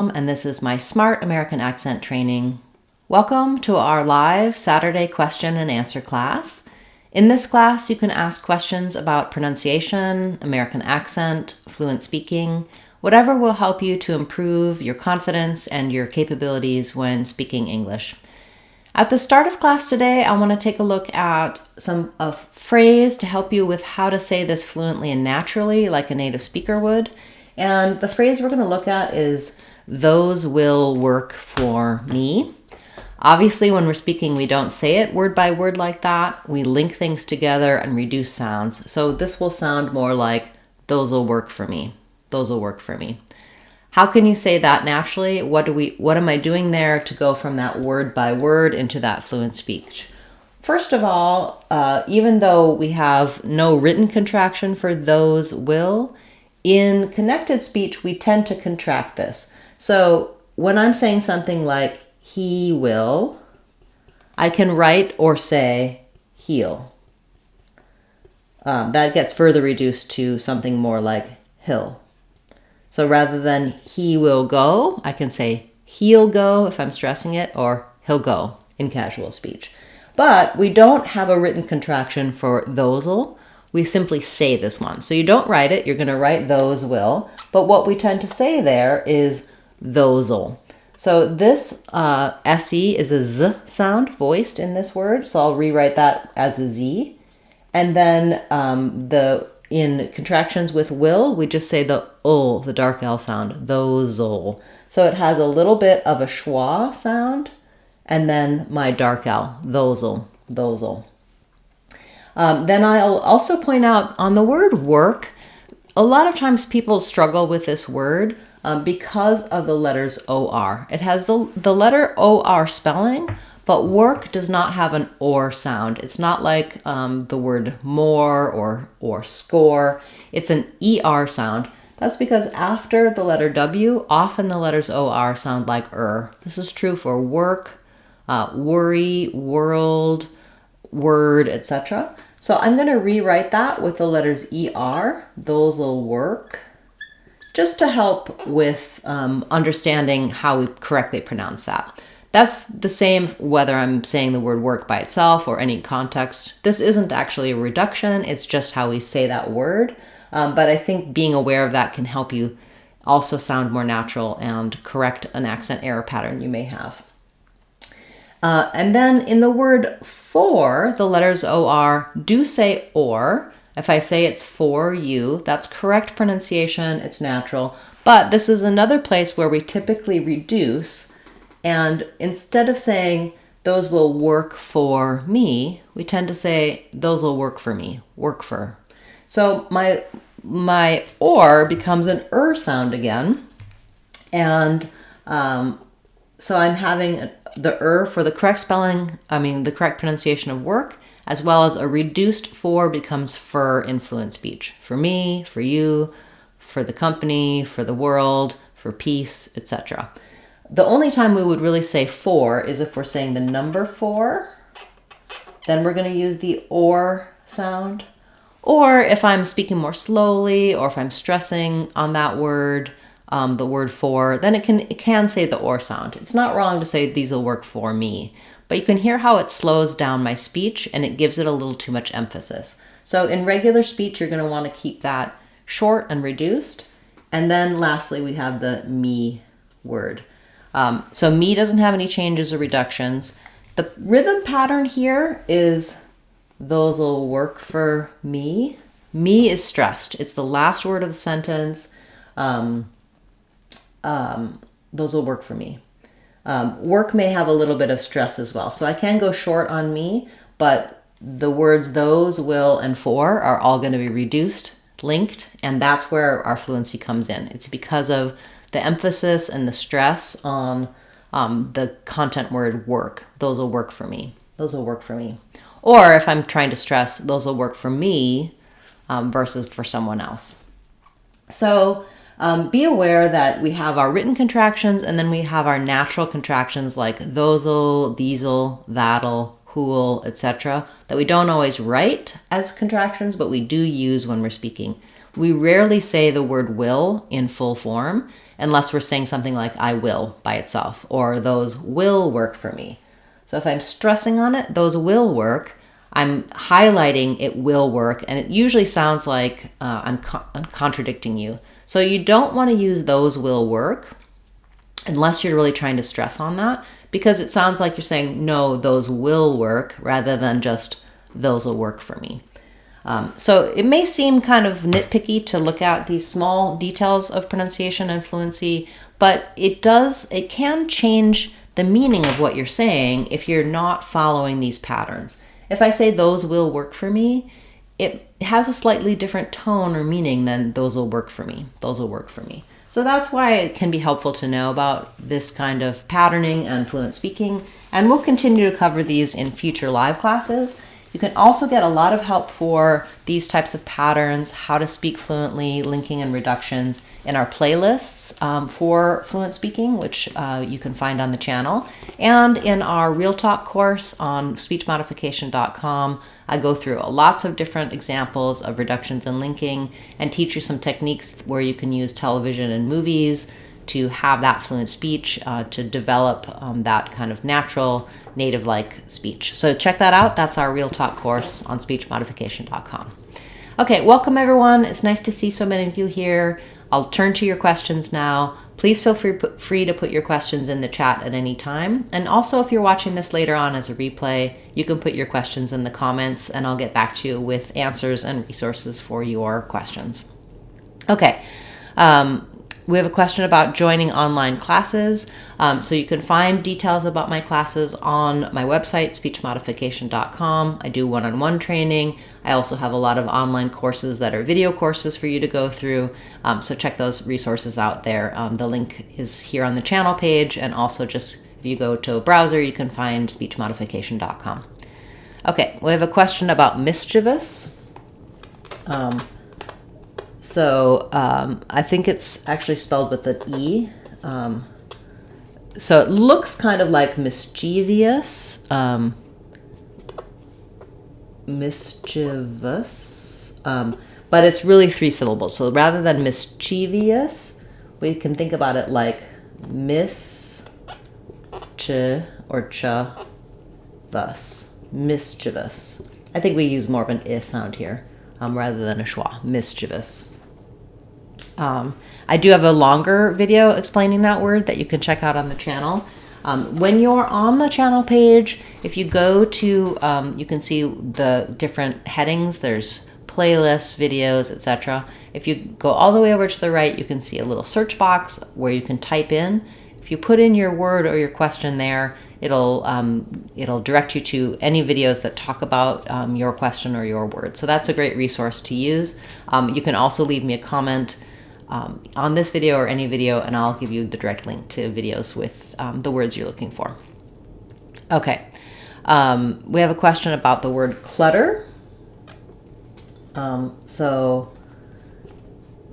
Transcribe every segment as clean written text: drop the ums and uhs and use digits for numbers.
And this is my Smart American Accent training. Welcome to our live Saturday question and answer class. In this class, you can ask questions about pronunciation, American accent, fluent speaking, whatever will help you to improve your confidence and your capabilities when speaking English. At the start of class today, I want to take a look at a phrase to help you with how to say this fluently and naturally like a native speaker would. And the phrase we're going to look at is "those will work for me." Obviously, when we're speaking, we don't say it word by word like that. We link things together and reduce sounds. So this will sound more like "those will work for me." Those will work for me. How can you say that naturally? What am I doing there to go from that word by word into that fluent speech? First of all, even though we have no written contraction for "those will," in connected speech, we tend to contract this. So when I'm saying something like "he will," I can write or say "he'll." That gets further reduced to something more like "he'll." So rather than "he will go," I can say "he'll go" if I'm stressing it, or "he'll go" in casual speech. But we don't have a written contraction for "those'll." We simply say this one. So you don't write it, you're going to write "those will," but what we tend to say there is "those'll." So this SE is a Z sound voiced in this word, so I'll rewrite that as a Z. And then in contractions with "will," we just say the ul, the dark L sound, "those'll." So it has a little bit of a schwa sound, and then my dark L, "those'll," "those'll." Then I'll also point out on the word "work," a lot of times people struggle with this word because of the letters OR. It has the letter OR spelling, but "work" does not have an OR sound. It's not like the word "more" or "score." It's an ER sound. That's because after the letter W, often the letters OR sound like This is true for work, worry, world, word, etc. So I'm going to rewrite that with the letters ER. "Those'll work," just to help with understanding how we correctly pronounce that. That's the same whether I'm saying the word "work" by itself or any context. This isn't actually a reduction, it's just how we say that word. But I think being aware of that can help you also sound more natural and correct an accent error pattern you may have. And then in the word "for," the letters OR do say "or." If I say it's "for you," that's correct pronunciation, it's natural. But this is another place where we typically reduce, and instead of saying "those will work for me," we tend to say "those will work for me," work for. So my "or" becomes an sound again, and so I'm having the for the correct spelling, the correct pronunciation of "work," as well as a reduced "for" becomes "fur" in fluent speech. For me, for you, for the company, for the world, for peace, etc. The only time we would really say "for" is if we're saying the number 4. Then we're going to use the "or" sound. Or if I'm speaking more slowly, or if I'm stressing on that word, the word "for," then it can say the "or" sound. It's not wrong to say "these will work for me," but you can hear how it slows down my speech and it gives it a little too much emphasis. So in regular speech, you're going to want to keep that short and reduced. And then lastly, we have the "me" word. So "me" doesn't have any changes or reductions. The rhythm pattern here is "those'll work for me." Me is stressed. It's the last word of the sentence. Those will work for me. Work may have a little bit of stress as well. So I can go short on "me," but the words "those," "will," and "for" are all going to be reduced, linked, and that's where our fluency comes in. It's because of the emphasis and the stress on the content word "work." Those will work for me. Those will work for me. Or if I'm trying to stress, those will work for me versus for someone else. So be aware that we have our written contractions and then we have our natural contractions like "those'll," "these'll," "that'll," "who'll," etc. that we don't always write as contractions, but we do use when we're speaking. We rarely say the word will in full form unless we're saying something like I will by itself, or those will work for me. So if I'm stressing on it, those will work, I'm highlighting it will work, and it usually sounds like I'm contradicting you. So you don't want to use those will work unless you're really trying to stress on that, because it sounds like you're saying, no, those will work, rather than just those will work for me. So it may seem kind of nitpicky to look at these small details of pronunciation and fluency, but it can change the meaning of what you're saying if you're not following these patterns. If I say those will work for me, it has a slightly different tone or meaning than those will work for me. Those will work for me. So that's why it can be helpful to know about this kind of patterning and fluent speaking. And we'll continue to cover these in future live classes. You can also get a lot of help for these types of patterns, how to speak fluently, linking and reductions, in our playlists for fluent speaking, which you can find on the channel. And in our Real Talk course on speechmodification.com, I go through lots of different examples of reductions and linking and teach you some techniques where you can use television and movies to have that fluent speech, to develop that kind of natural, native-like speech. So check that out. That's our Real Talk course on speechmodification.com. Okay, welcome everyone. It's nice to see so many of you here. I'll turn to your questions now. Please feel free to put your questions in the chat at any time. And also, if you're watching this later on as a replay, you can put your questions in the comments and I'll get back to you with answers and resources for your questions. Okay. We have a question about joining online classes. So you can find details about my classes on my website, speechmodification.com. I do one-on-one training. I also have a lot of online courses that are video courses for you to go through. So check those resources out there. The link is here on the channel page, and also just if you go to a browser, you can find speechmodification.com. Okay, we have a question about mischievous. I think it's actually spelled with an E. So it looks kind of like mischievous, mischievous, but it's really 3 syllables. So rather than mischievous, we can think about it like mischievous. I think we use more of an I sound here rather than a schwa, mischievous. I do have a longer video explaining that word that you can check out on the channel. When you're on the channel page, if you go to, you can see the different headings. There's playlists, videos, etc. If you go all the way over to the right, you can see a little search box where you can type in. If you put in your word or your question there, it'll direct you to any videos that talk about your question or your word. So that's a great resource to use. You can also leave me a comment on this video or any video, and I'll give you the direct link to videos with the words you're looking for. Okay, we have a question about the word clutter. So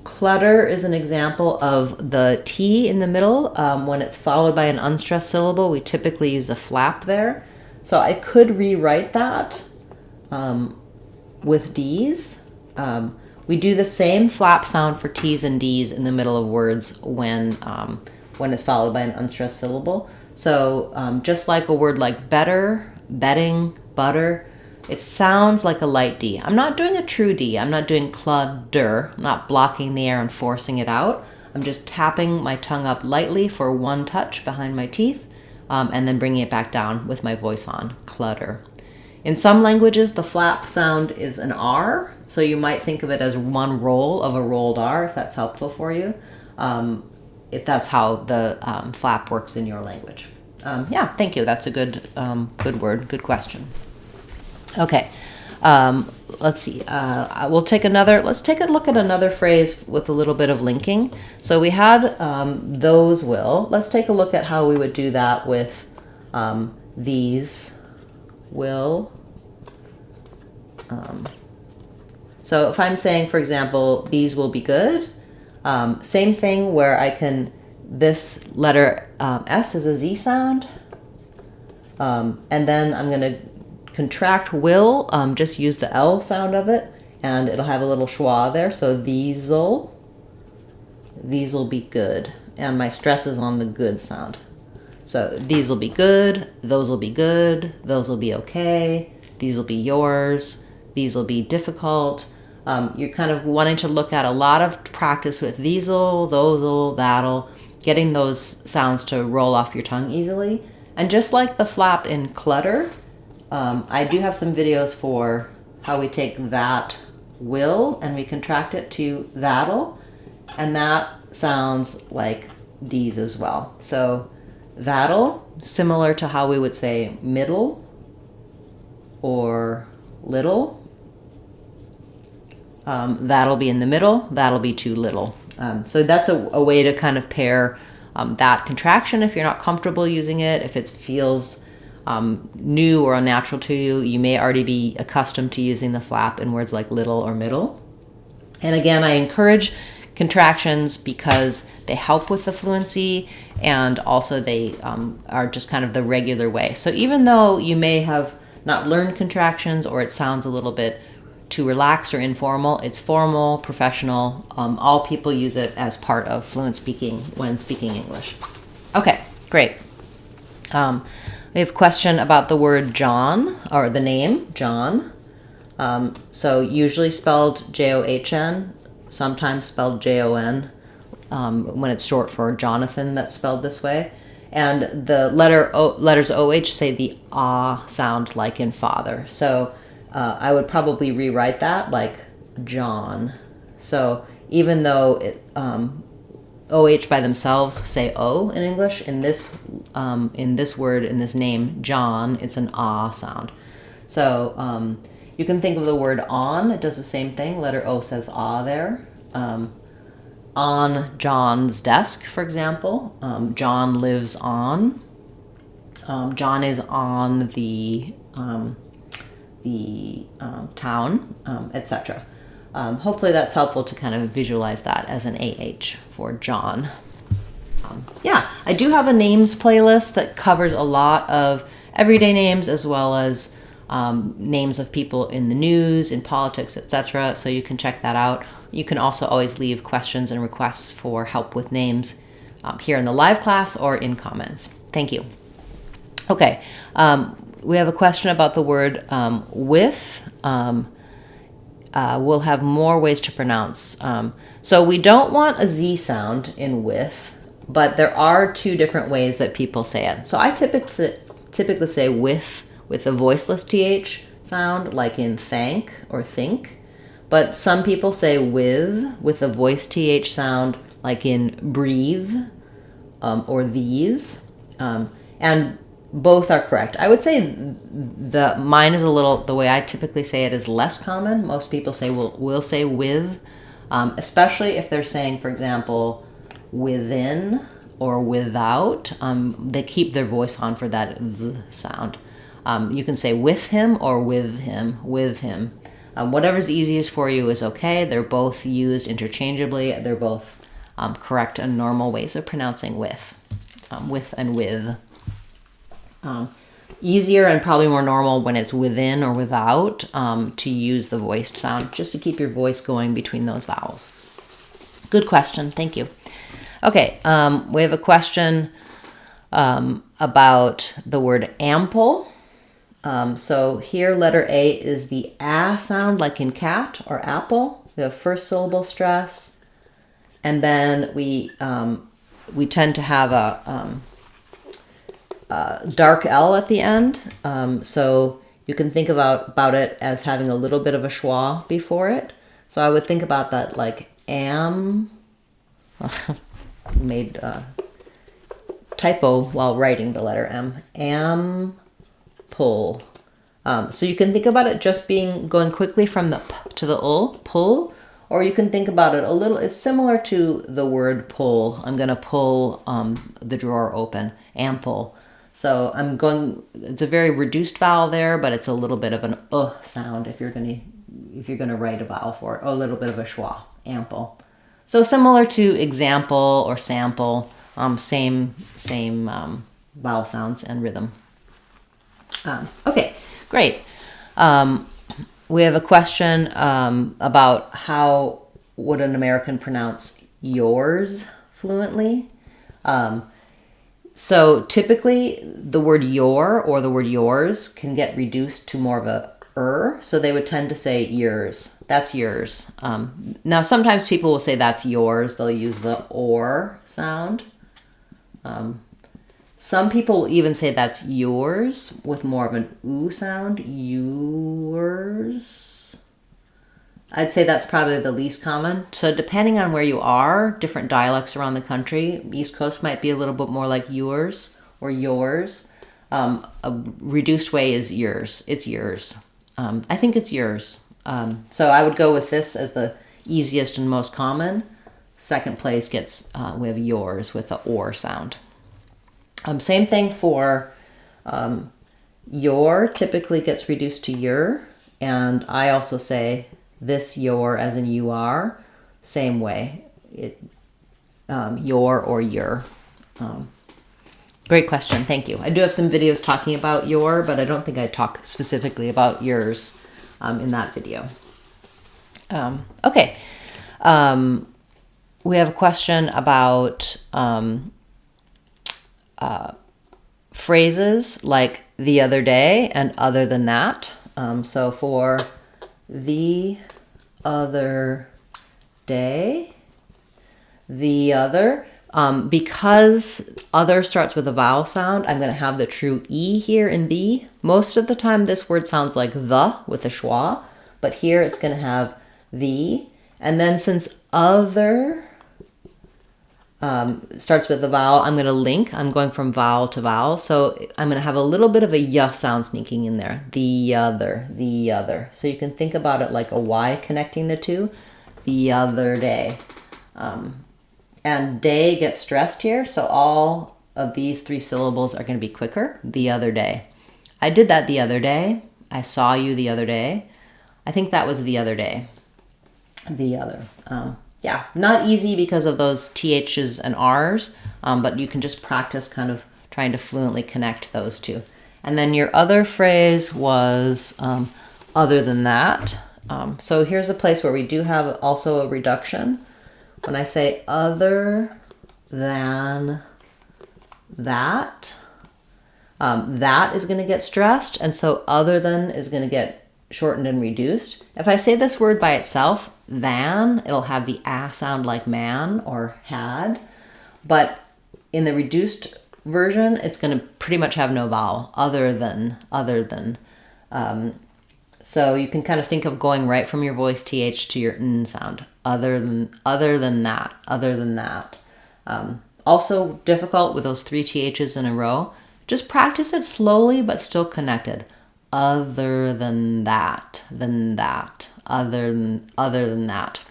clutter is an example of the T in the middle. When it's followed by an unstressed syllable, we typically use a flap there. So I could rewrite that with D's. We do the same flap sound for T's and D's in the middle of words when it's followed by an unstressed syllable. So just like a word like better, betting, butter, it sounds like a light D. I'm not doing a true D. I'm not doing clutter. I'm not blocking the air and forcing it out. I'm just tapping my tongue up lightly for one touch behind my teeth and then bringing it back down with my voice on, clutter. In some languages, the flap sound is an R, so you might think of it as one roll of a rolled R, if that's helpful for you, if that's how the flap works in your language. Yeah, thank you. That's a good word, good question. Okay, let's see. Let's take a look at another phrase with a little bit of linking. So we had those will. Let's take a look at how we would do that with these will. So if I'm saying, for example, these will be good, same thing where I can, this letter S is a Z sound, and then I'm going to contract will, just use the L sound of it, and it'll have a little schwa there. So these'll be good. And my stress is on the good sound. So these will be good, those will be good, those will be okay, these will be yours, these will be difficult. You're kind of wanting to look at a lot of practice with these'll, those'll, that'll, getting those sounds to roll off your tongue easily. And just like the flap in clutter, I do have some videos for how we take that will and we contract it to that'll, and that sounds like these as well. So that'll, similar to how we would say middle or little. That'll be in the middle, that'll be too little. So that's a way to kind of pair that contraction if you're not comfortable using it. If it feels new or unnatural to you, you may already be accustomed to using the flap in words like little or middle. And again, I encourage contractions because they help with the fluency, and also they are just kind of the regular way. So even though you may have not learned contractions or it sounds a little bit too relaxed or informal, it's formal, professional. All people use it as part of fluent speaking when speaking English. Okay, great. We have a question about the word John, or the name John. So usually spelled John, sometimes spelled Jon, when it's short for Jonathan, that's spelled this way. And the letters OH say the ah sound like in father. So I would probably rewrite that like John. So even though it, OH by themselves say O in English, in this word, in this name, John, it's an ah sound. So you can think of the word on, it does the same thing. Letter O says ah there. On John's desk, for example, John lives on. John is on the town, etc. Hopefully that's helpful to kind of visualize that as an AH for John. Yeah, I do have a names playlist that covers a lot of everyday names as well as names of people in the news, in politics, etc. So you can check that out. You can also always leave questions and requests for help with names here in the live class or in comments. Thank you. Okay, we have a question about the word with. We'll have more ways to pronounce. So we don't want a Z sound in with, but there are two different ways that people say it. So I typically say with a voiceless TH sound, like in thank or think. But some people say with a voiced TH sound, like in breathe or these. And both are correct. I would say mine is a little, the way I typically say it is less common. Most people say will say with, especially if they're saying, for example, within or without. They keep their voice on for that th sound. You can say with him or with him, with him. Whatever's easiest for you is okay. They're both used interchangeably. They're both correct and normal ways of pronouncing with and with. Easier and probably more normal when it's within or without to use the voiced sound, just to keep your voice going between those vowels. Good question. Thank you. Okay, we have a question about the word ample. So here letter A is the A sound, like in cat or apple, the first syllable stress. And then we tend to have a dark L at the end. So you can think about it as having a little bit of a schwa before it. So I would think about that like am, made typo while writing the letter M, pull. So you can think about it just going quickly from the p to the ul, pull, or you can think about it a little, it's similar to the word pull. I'm going to pull the drawer open, ample. So it's a very reduced vowel there, but it's a little bit of an sound if you're going to write a vowel for it, or a little bit of a schwa, ample. So similar to example or sample, same vowel sounds and rhythm. Okay, great. We have a question about how would an American pronounce yours fluently. So typically the word your or the word yours can get reduced to more of a so they would tend to say yours. That's yours. Now sometimes people will say that's yours. They'll use the or sound. Some people will even say that's yours with more of an oo sound. Yours. I'd say that's probably the least common. So depending on where you are, different dialects around the country, East Coast might be a little bit more like yours or yours. A reduced way is yours. It's yours. I think it's yours. So I would go with this as the easiest and most common. Second place gets, we have yours with the or sound. Same thing for your typically gets reduced to your. And I also say this your as in you are. Same way. Your or your. Great question. Thank you. I do have some videos talking about your, but I don't think I talk specifically about yours in that video. Okay. We have a question about phrases like the other day and other than that. So for the other day, the other, because other starts with a vowel sound, I'm going to have the true E here in the. Most of the time this word sounds like the with a schwa, but here it's going to have the. And then since other starts with a vowel, I'm going to link. I'm going from vowel to vowel. So I'm going to have a little bit of a y sound sneaking in there. The other, the other. So you can think about it like a Y connecting the two. The other day. And day gets stressed here, so all of these three syllables are going to be quicker. The other day. I did that the other day. I saw you the other day. I think that was the other day. The other. Yeah, not easy because of those THs and Rs, but you can just practice kind of trying to fluently connect those two. And then your other phrase was other than that. So here's a place where we do have also a reduction. When I say other than that, that is going to get stressed, and so other than is going to get shortened and reduced. If I say this word by itself, than, it'll have the ah sound like man or had, but in the reduced version, it's going to pretty much have no vowel, other than. So you can kind of think of going right from your voice th to your n sound. Other than that. Also difficult with those three ths in a row. Just practice it slowly, but still connected. Other than that, other than that.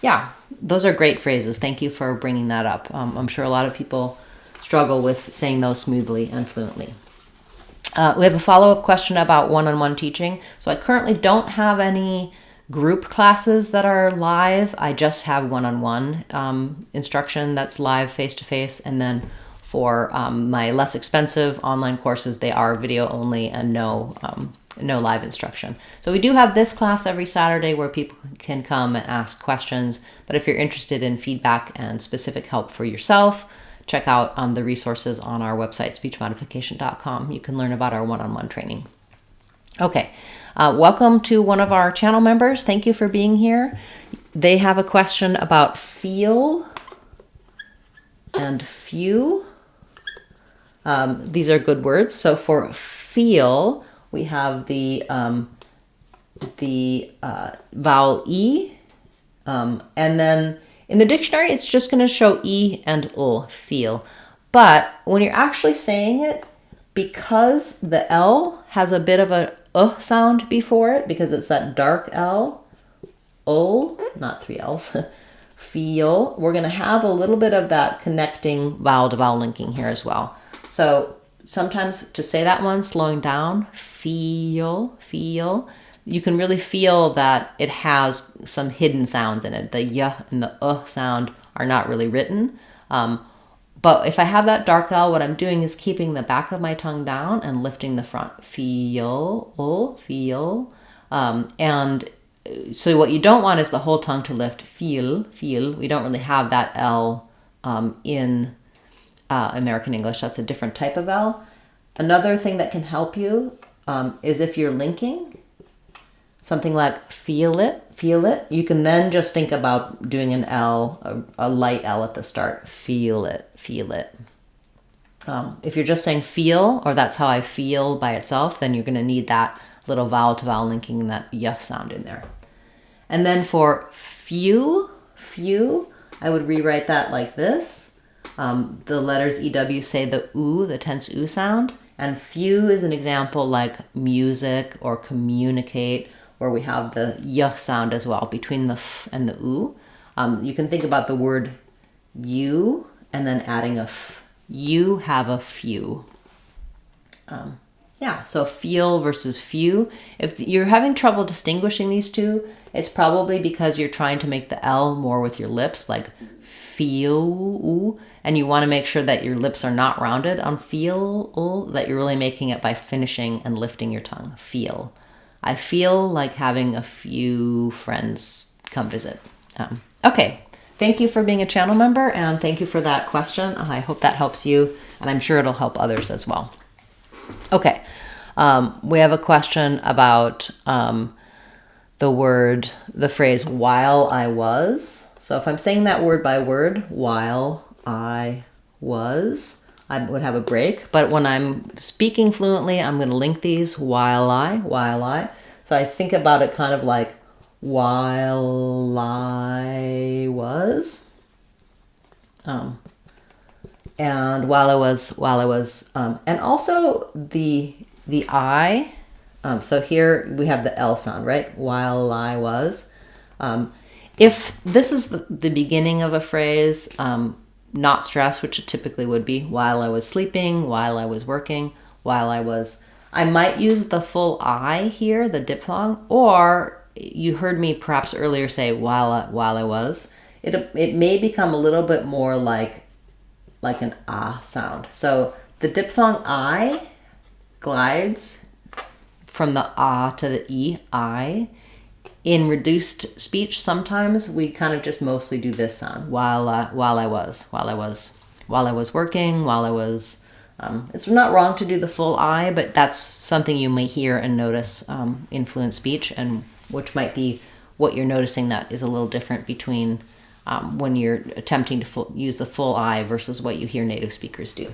Yeah, those are great phrases. Thank you for bringing that up. I'm sure a lot of people struggle with saying those smoothly and fluently. We have a follow-up question about one-on-one teaching. So I currently don't have any group classes that are live. I just have one-on-one instruction that's live face-to-face. And then for my less expensive online courses, they are video only and no live instruction. So we do have this class every Saturday where people can come and ask questions. But if you're interested in feedback and specific help for yourself, check out the resources on our website, speechmodification.com. You can learn about our one-on-one training. Okay, welcome to one of our channel members. Thank you for being here. They have a question about feel and few. These are good words. So for feel, we have the vowel E, and then in the dictionary, it's just going to show E and L, feel. But when you're actually saying it, because the L has a bit of a sound before it, because it's that dark L, not three L's, feel, we're going to have a little bit of that connecting vowel to vowel linking here as well. So sometimes to say that one, slowing down, feel, you can really feel that it has some hidden sounds in it. The y and the sound are not really written. But if I have that dark L, what I'm doing is keeping the back of my tongue down and lifting the front. Feel, feel. And so what you don't want is the whole tongue to lift. Feel. We don't really have that L in American English. That's a different type of L. Another thing that can help you is if you're linking something like feel it. You can then just think about doing an L, a light L at the start. Feel it. If you're just saying feel, or that's how I feel by itself, then you're going to need that little vowel to vowel linking, that y sound in there. And then for few, I would rewrite that like this. The letters EW say the oo, the tense oo sound. And few is an example like music or communicate, where we have the y sound as well between the f and the oo. You can think about the word you and then adding a f. You have a few. Yeah, so feel versus few. If you're having trouble distinguishing these two, it's probably because you're trying to make the L more with your lips, like feel, and you want to make sure that your lips are not rounded on feel, that you're really making it by finishing and lifting your tongue. Feel. I feel like having a few friends come visit. Okay, thank you for being a channel member, and thank you for that question. I hope that helps you, and I'm sure it'll help others as well. Okay, we have a question about the phrase while I was. So if I'm saying that word by word, while I was, I would have a break. But when I'm speaking fluently, I'm going to link these while I. So I think about it kind of like while I was. And while I was, and also the I. So here we have the L sound, right? While I was. If this is the beginning of a phrase, not stressed, which it typically would be, while I was sleeping, while I was working, I might use the full I here, the diphthong, or you heard me perhaps earlier say while I was. It may become a little bit more like an ah sound. So the diphthong I glides from the ah to the e, I. In reduced speech, sometimes we kind of just mostly do this sound, while I was working, it's not wrong to do the full I, but that's something you may hear and notice in fluent speech, and which might be what you're noticing that is a little different between when you're attempting to use the full I versus what you hear native speakers do.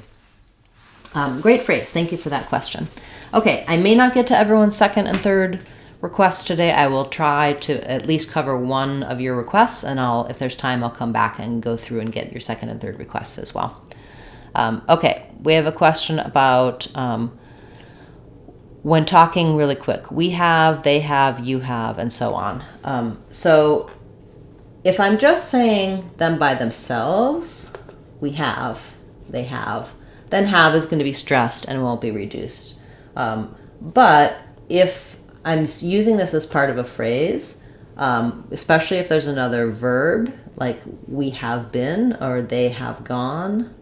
Great phrase. Thank you for that question. Okay, I may not get to everyone's second and third requests today. I will try to at least cover one of your requests, and if there's time, I'll come back and go through and get your second and third requests as well. Okay, we have a question about when talking really quick. We have, they have, you have, and so on. So if I'm just saying them by themselves, we have, they have, then have is going to be stressed and won't be reduced. But if I'm using this as part of a phrase, especially if there's another verb, like we have been or they have gone,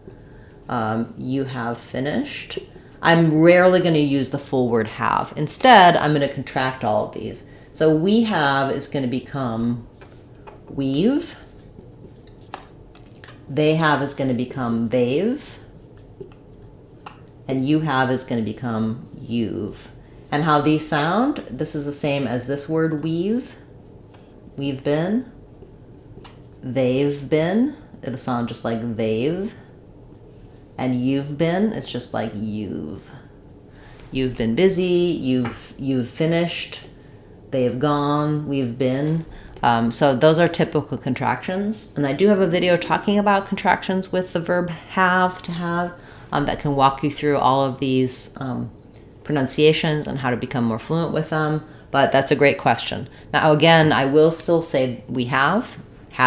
you have finished, I'm rarely going to use the full word have. Instead, I'm going to contract all of these. So we have is going to become we've. They have is going to become they've. And you have is going to become you've. And how these sound, this is the same as this word we've been, they've been, it'll sound just like they've, and you've been, it's just like you've been busy, you've finished, they've gone, we've been. So those are typical contractions, and I do have a video talking about contractions with the verb have, to have, that can walk you through all of these pronunciations and how to become more fluent with them, but that's a great question. Now again, I will still say we have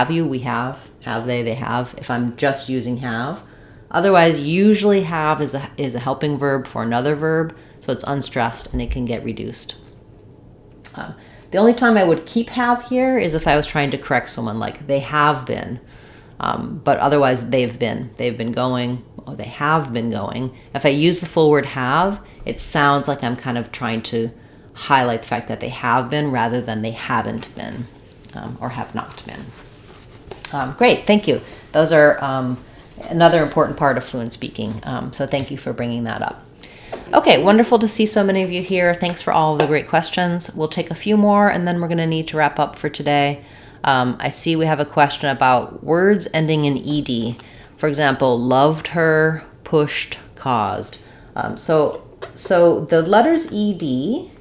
you, we have they have, if I'm just using have. Otherwise, usually have is a helping verb for another verb, so it's unstressed and it can get reduced. The only time I would keep have here is if I was trying to correct someone, like they have been, but otherwise they've been going, or they have been going. If I use the full word have, it sounds like I'm kind of trying to highlight the fact that they have been rather than they haven't been or have not been. Great, thank you. Those are another important part of fluent speaking. So thank you for bringing that up. Okay, wonderful to see so many of you here. Thanks for all of the great questions. We'll take a few more and then we're going to need to wrap up for today. I see we have a question about words ending in ed. For example, loved her, pushed, caused. So the letters ed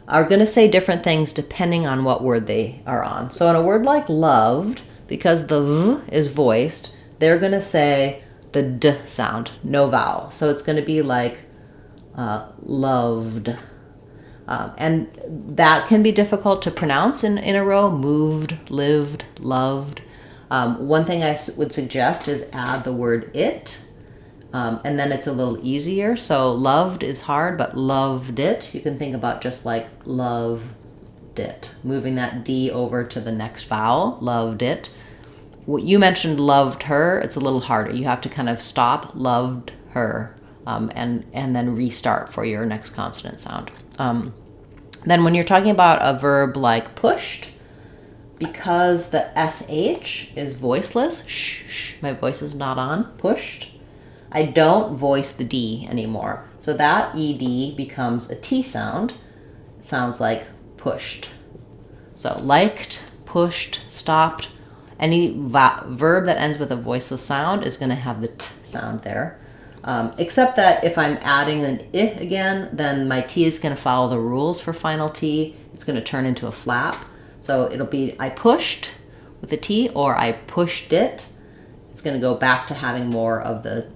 are going to say different things depending on what word they are on. So in a word like loved, because the v is voiced, they're going to say the d sound, no vowel. So it's going to be like loved. And that can be difficult to pronounce in a row. Moved, lived, loved. One thing I would suggest is add the word it. And then it's a little easier. So loved is hard, but loved it. You can think about just like loved it. Moving that D over to the next vowel, loved it. You mentioned loved her. It's a little harder. You have to kind of stop, loved her, and then restart for your next consonant sound. Then when you're talking about a verb like pushed, because the SH is voiceless, my voice is not on, pushed, I don't voice the D anymore. So that ED becomes a T sound. It sounds like pushed. So liked, pushed, stopped. Any verb that ends with a voiceless sound is going to have the T sound there. Except that if I'm adding an I again, then my T is going to follow the rules for final T. It's going to turn into a flap. So it'll be I pushed with a T or I pushed it. It's going to go back to having more of the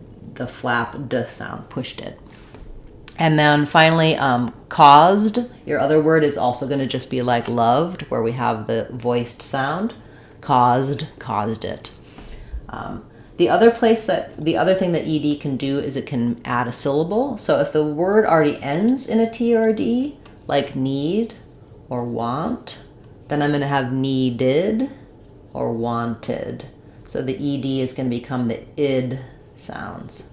flap D sound, pushed it. And then finally, caused. Your other word is also going to just be like loved, where we have the voiced sound. Caused it. The other thing that ed can do is it can add a syllable. So if the word already ends in a T or a D, like need or want, then I'm going to have needed or wanted. So the ed is going to become the id sounds.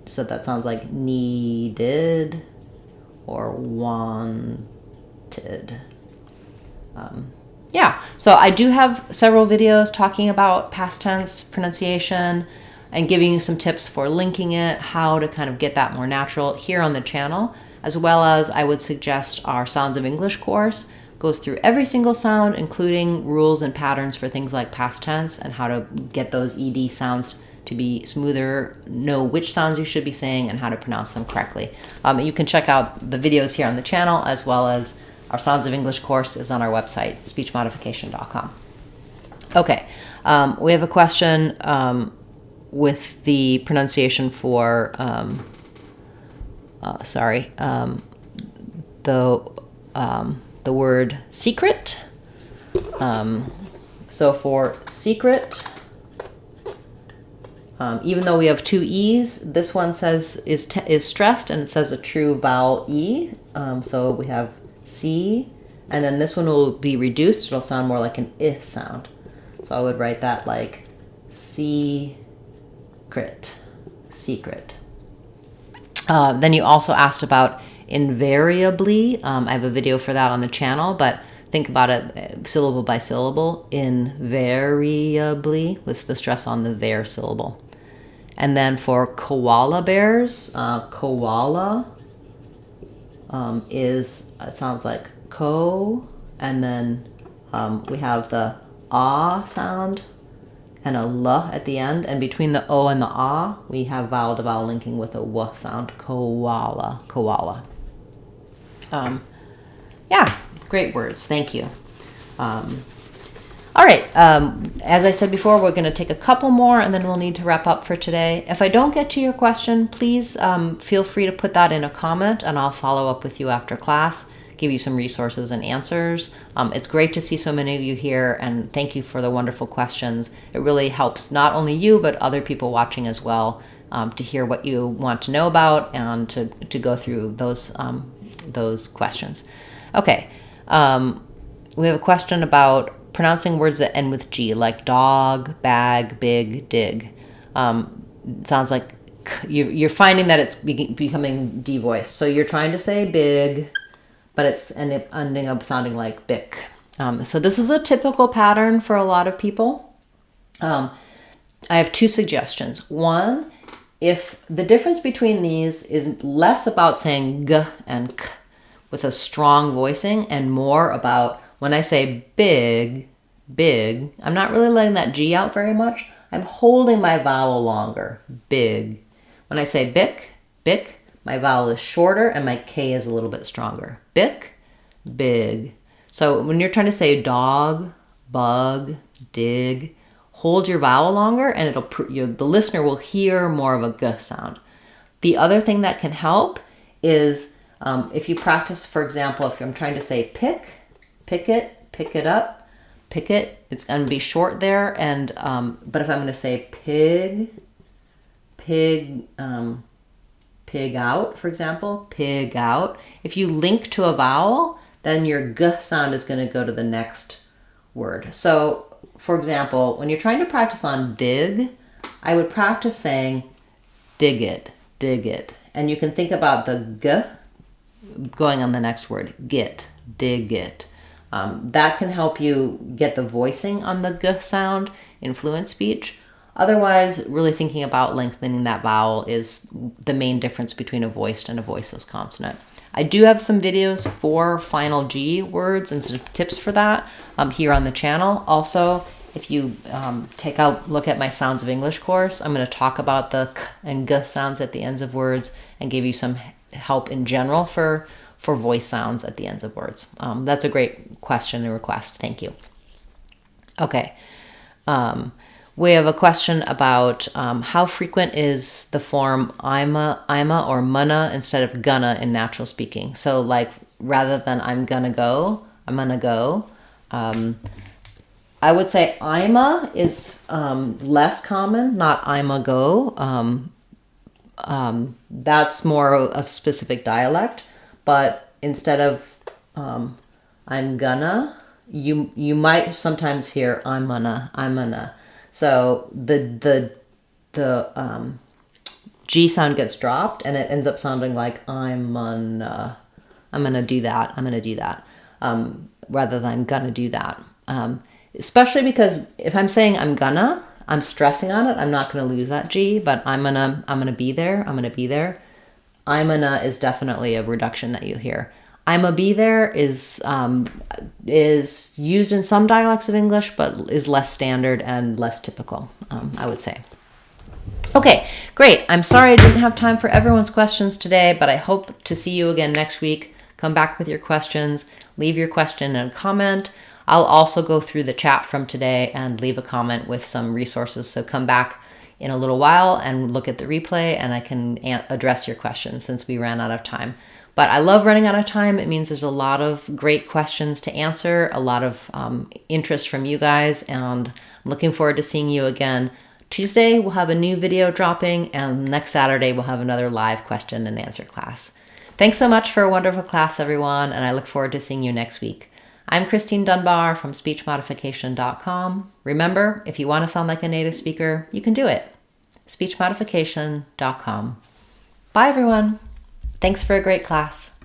So that sounds like needed or wanted. Yeah, so I do have several videos talking about past tense pronunciation and giving you some tips for linking it, how to kind of get that more natural here on the channel, as well as I would suggest our Sounds of English course goes through every single sound, including rules and patterns for things like past tense and how to get those ed sounds to be smoother, know which sounds you should be saying and how to pronounce them correctly. You can check out the videos here on the channel, as well as our Sounds of English course is on our website, speechmodification.com. Okay, we have a question with the pronunciation for, the word secret. So for secret, even though we have two E's, this one says is stressed and it says a true vowel E. So we have C, and then this one will be reduced. It'll sound more like an I sound. So I would write that like secret. Then you also asked about invariably. I have a video for that on the channel, but think about it syllable by syllable. Invariably, with the stress on the ver syllable. And then for koala bears, koala it sounds like ko, and then we have the ah sound and a l at the end, and between the o and the ah we have vowel to vowel linking with a w sound. Koala. Yeah, great words, thank you. All right, as I said before, we're going to take a couple more and then we'll need to wrap up for today. If I don't get to your question, please feel free to put that in a comment and I'll follow up with you after class, give you some resources and answers. It's great to see so many of you here, and thank you for the wonderful questions. It really helps not only you, but other people watching as well, to hear what you want to know about and to go through those questions. Okay, we have a question about pronouncing words that end with G, like dog, bag, big, dig. It sounds like you're finding that it's becoming D voiced. So you're trying to say big, but it ending up sounding like bick. So this is a typical pattern for a lot of people. I have two suggestions. One, if the difference between these is less about saying g and k with a strong voicing and more about when I say big, big, I'm not really letting that G out very much. I'm holding my vowel longer, big. When I say bick, bick, my vowel is shorter and my K is a little bit stronger. Bick, big. So when you're trying to say dog, bug, dig, hold your vowel longer and the listener will hear more of a G sound. The other thing that can help is if you practice, for example, if I'm trying to say pick it up, pick it, it's going to be short there. And but if I'm going to say pig out, for example, pig out, if you link to a vowel, then your G sound is going to go to the next word. So, for example, when you're trying to practice on dig, I would practice saying dig it. And you can think about the G going on the next word, git, dig it. That can help you get the voicing on the G sound in fluent speech. Otherwise, really thinking about lengthening that vowel is the main difference between a voiced and a voiceless consonant. I do have some videos for final G words and some tips for that here on the channel. Also, if you look at my Sounds of English course, I'm going to talk about the k and g sounds at the ends of words and give you some help in general for voice sounds at the ends of words. That's a great question and request. Thank you. Okay. We have a question about how frequent is the form I'ma or munna instead of gonna in natural speaking. So like rather than I'm gonna go, I'm gonna go. I would say I'ma is less common, not I'ma go. That's more of specific dialect. But instead of I'm gonna, you might sometimes hear I'm gonna. So the G sound gets dropped and it ends up sounding like I'm gonna do that, rather than I'm gonna do that. Especially because if I'm saying I'm stressing on it, I'm not gonna lose that G, but I'm gonna be there. I'm gonna is definitely a reduction that you hear. I'ma be there is used in some dialects of English, but is less standard and less typical, I would say. Okay, great. I'm sorry I didn't have time for everyone's questions today, but I hope to see you again next week. Come back with your questions. Leave your question in a comment. I'll also go through the chat from today and leave a comment with some resources. So come back in a little while and look at the replay and I can address your questions since we ran out of time. But I love running out of time. It means there's a lot of great questions to answer, a lot of interest from you guys, and I'm looking forward to seeing you again. Tuesday, we'll have a new video dropping, and next Saturday, we'll have another live question and answer class. Thanks so much for a wonderful class, everyone, and I look forward to seeing you next week. I'm Christine Dunbar from speechmodification.com. Remember, if you want to sound like a native speaker, you can do it. speechmodification.com. Bye, everyone. Thanks for a great class.